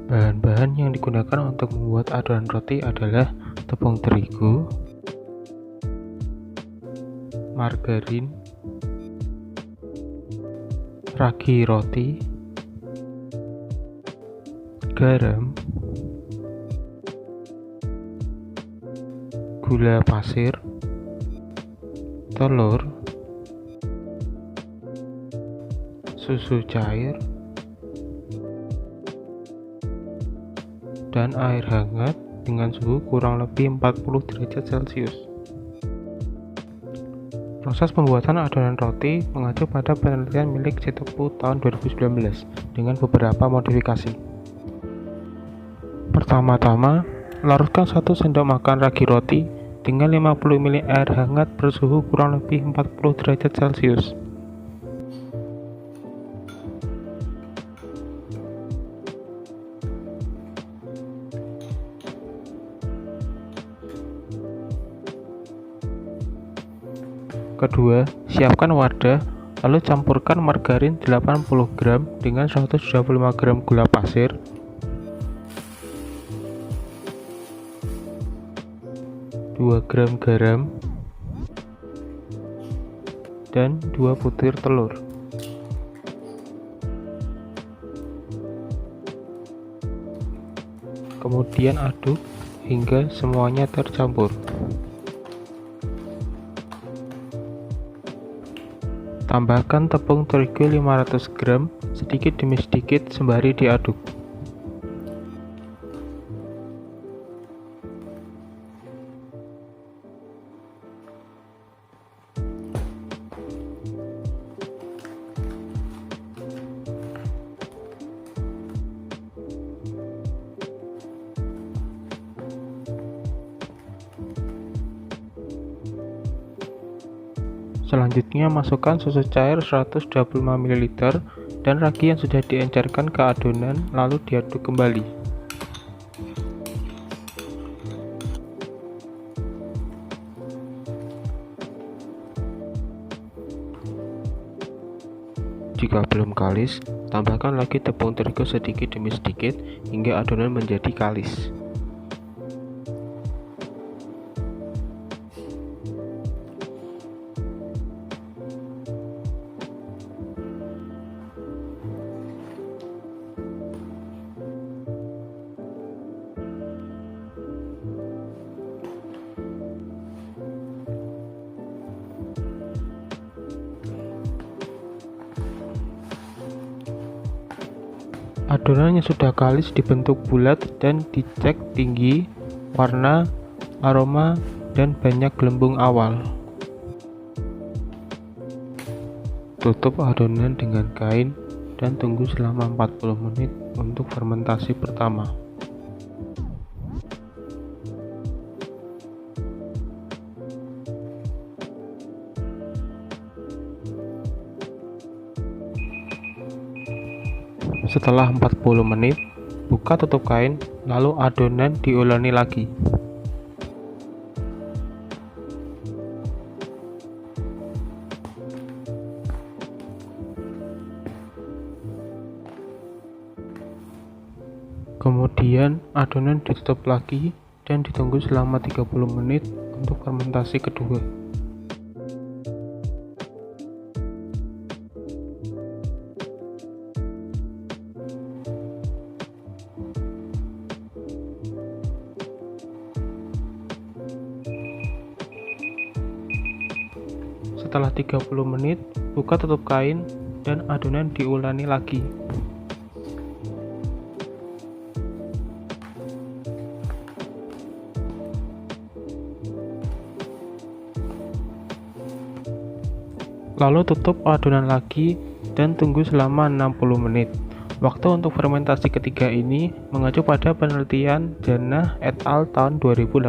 Bahan-bahan yang digunakan untuk membuat adonan roti adalah tepung terigu, margarin, ragi roti, garam, gula pasir, telur, susu cair, dan air hangat dengan suhu kurang lebih 40 derajat Celcius. Proses pembuatan adonan roti mengacu pada penelitian milik Citopo tahun 2019 dengan beberapa modifikasi. Pertama-tama, larutkan 1 sendok makan ragi roti dengan 50 ml air hangat bersuhu kurang lebih 40 derajat Celcius. Kedua, siapkan wadah, lalu campurkan margarin 80 gram dengan 125 gram gula pasir, 2 gram garam, dan 2 butir telur. Kemudian aduk hingga semuanya tercampur. Tambahkan tepung terigu 500 gram sedikit demi sedikit sembari diaduk. Selanjutnya masukkan susu cair 125 ml dan ragi yang sudah diencerkan ke adonan lalu diaduk kembali. Jika belum kalis, tambahkan lagi tepung terigu sedikit demi sedikit hingga adonan menjadi kalis. Adonan yang sudah kalis dibentuk bulat dan dicek tinggi, warna, aroma, dan banyak gelembung awal. Tutup adonan dengan kain dan tunggu selama 40 menit untuk fermentasi pertama. Setelah 40 menit, buka tutup kain, lalu adonan diuleni lagi. Kemudian adonan ditutup lagi dan ditunggu selama 30 menit untuk fermentasi kedua. Setelah 30 menit, buka tutup kain dan adonan diuleni lagi. Lalu tutup adonan lagi dan tunggu selama 60 menit. Waktu untuk fermentasi ketiga ini mengacu pada penelitian Jannah et al. Tahun 2018.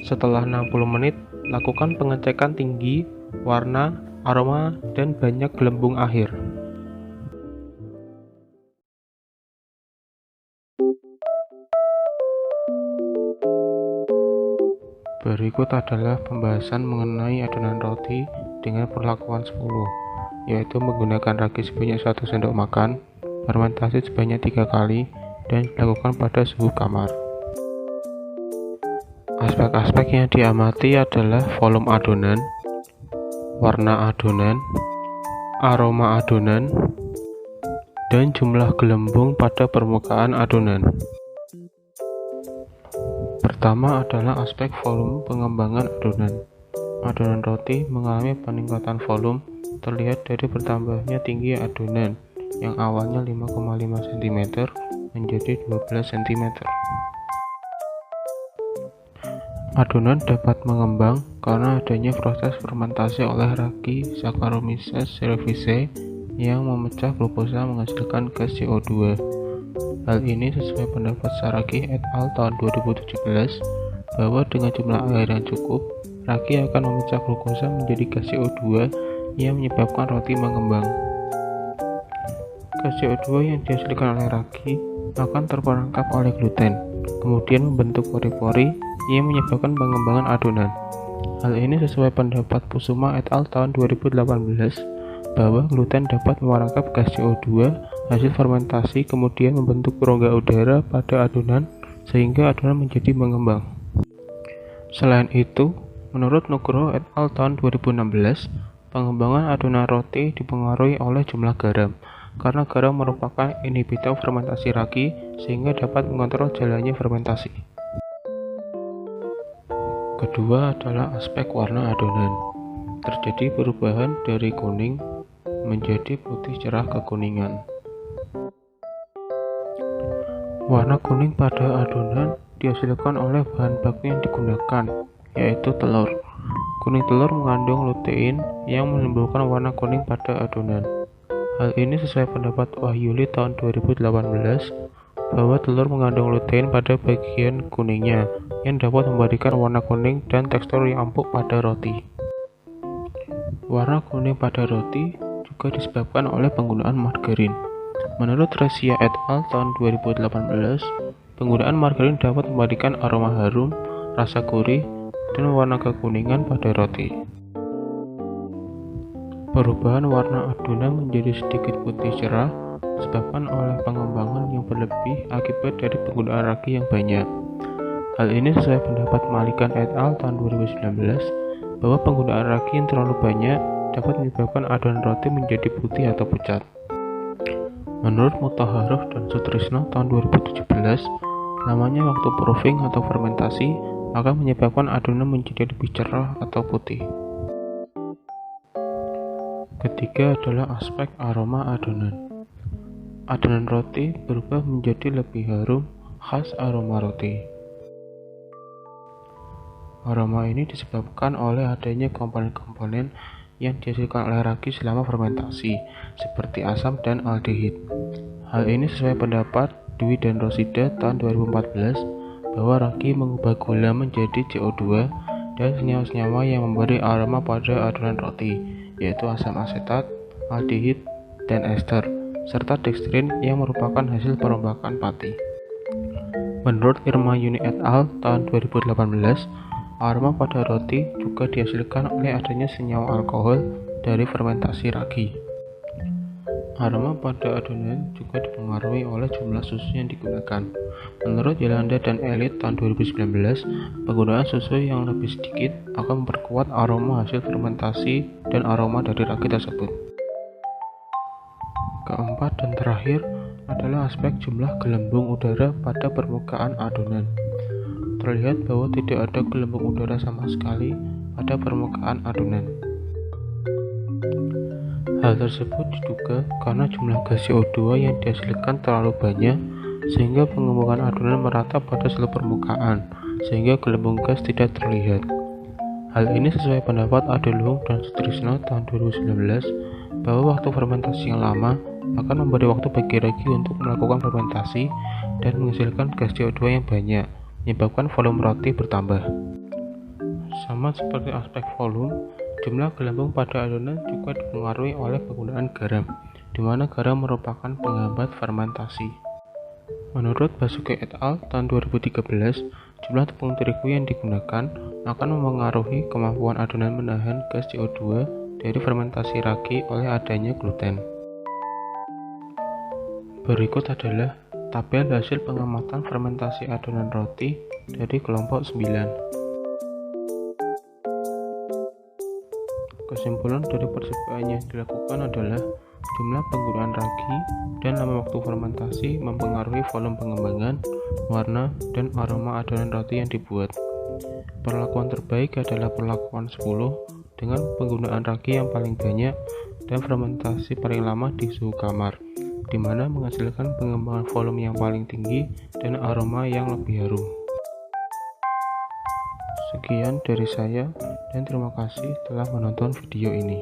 Setelah 60 menit, lakukan pengecekan tinggi, warna, aroma, dan banyak gelembung akhir. Berikut adalah pembahasan mengenai adonan roti dengan perlakuan 10, yaitu menggunakan ragi sebanyak 1 sendok makan, fermentasi sebanyak 3 kali, dan dilakukan pada suhu kamar. Aspek-aspek yang diamati adalah volume adonan, warna adonan, aroma adonan, dan jumlah gelembung pada permukaan adonan. Pertama adalah aspek volume pengembangan adonan. Adonan roti mengalami peningkatan volume terlihat dari bertambahnya tinggi adonan yang awalnya 5,5 cm menjadi 12 cm. Adonan dapat mengembang karena adanya proses fermentasi oleh ragi Saccharomyces cerevisiae yang memecah glukosa menghasilkan gas CO2. Hal ini sesuai pendapat Saragi et al. Tahun 2017 bahwa dengan jumlah air yang cukup, ragi akan memecah glukosa menjadi gas CO2 yang menyebabkan roti mengembang. Gas CO2 yang dihasilkan oleh ragi akan terperangkap oleh gluten, kemudian membentuk pori-pori yang menyebabkan pengembangan adonan. Hal ini sesuai pendapat Kusuma et al. Tahun 2018 bahwa gluten dapat merangkap gas CO2 hasil fermentasi kemudian membentuk rongga udara pada adonan sehingga adonan menjadi mengembang. Selain itu, menurut Nugroho et al. Tahun 2016, pengembangan adonan roti dipengaruhi oleh jumlah garam karena garam merupakan inhibitor fermentasi ragi sehingga dapat mengontrol jalannya fermentasi. Kedua adalah aspek warna adonan. Terjadi perubahan dari kuning menjadi putih cerah kekuningan. Warna kuning pada adonan dihasilkan oleh bahan baku yang digunakan, yaitu telur. Kuning telur mengandung lutein yang menimbulkan warna kuning pada adonan. Hal ini sesuai pendapat Wahyuli tahun 2018 bahwa telur mengandung lutein pada bagian kuningnya yang dapat memberikan warna kuning dan tekstur yang empuk pada roti. Warna kuning pada roti juga disebabkan oleh penggunaan margarin. Menurut Resia et al. Tahun 2018, penggunaan margarin dapat memberikan aroma harum, rasa gurih, dan warna kekuningan pada roti. Perubahan warna adonan menjadi sedikit putih cerah disebabkan oleh pengembangan yang berlebih akibat dari penggunaan ragi yang banyak. Hal ini sesuai pendapat Malikan et al. Tahun 2019 bahwa penggunaan ragi yang terlalu banyak dapat menyebabkan adonan roti menjadi putih atau pucat. Menurut Mutahharoh dan Sutrisno tahun 2017, lamanya waktu proofing atau fermentasi akan menyebabkan adonan menjadi lebih cerah atau putih. Ketiga adalah aspek aroma adonan. Adonan roti berubah menjadi lebih harum, khas aroma roti. Aroma ini disebabkan oleh adanya komponen-komponen yang dihasilkan oleh ragi selama fermentasi, seperti asam dan aldehid. Hal ini sesuai pendapat Dwi dan Rosida tahun 2014 bahwa ragi mengubah gula menjadi CO2 dan senyawa-senyawa yang memberi aroma pada adonan roti, yaitu asam asetat, aldehid, dan ester, serta dextrin yang merupakan hasil perombakan pati. Menurut Irma Yuni et al. Tahun 2018, aroma pada roti juga dihasilkan oleh adanya senyawa alkohol dari fermentasi ragi. Aroma pada adonan juga dipengaruhi oleh jumlah susu yang digunakan. Menurut Yolanda dan Elite tahun 2019, penggunaan susu yang lebih sedikit akan memperkuat aroma hasil fermentasi dan aroma dari ragi tersebut. Keempat dan terakhir adalah aspek jumlah gelembung udara pada permukaan adonan. Terlihat bahwa tidak ada gelembung udara sama sekali pada permukaan adonan. Hal tersebut diduga karena jumlah gas CO2 yang dihasilkan terlalu banyak sehingga pengembangan adonan merata pada seluruh permukaan sehingga gelembung gas tidak terlihat. Hal ini sesuai pendapat Adelung dan Sutrisno tahun 2019 bahwa waktu fermentasi yang lama akan memberi waktu bagi ragi untuk melakukan fermentasi dan menghasilkan gas CO2 yang banyak, menyebabkan volume roti bertambah. Sama seperti aspek volume, jumlah gelembung pada adonan juga dipengaruhi oleh penggunaan garam, di mana garam merupakan penghambat fermentasi. Menurut Basuke et al. Tahun 2013, jumlah tepung terigu yang digunakan akan memengaruhi kemampuan adonan menahan gas CO2 dari fermentasi ragi oleh adanya gluten. Berikut adalah tabel hasil pengamatan fermentasi adonan roti dari kelompok 9. Kesimpulan dari percobaan yang dilakukan adalah jumlah penggunaan ragi dan lama waktu fermentasi mempengaruhi volume pengembangan, warna, dan aroma adonan roti yang dibuat. Perlakuan terbaik adalah perlakuan 10 dengan penggunaan ragi yang paling banyak dan fermentasi paling lama di suhu kamar, di mana menghasilkan pengembangan volume yang paling tinggi dan aroma yang lebih harum. Sekian dari saya dan terima kasih telah menonton video ini.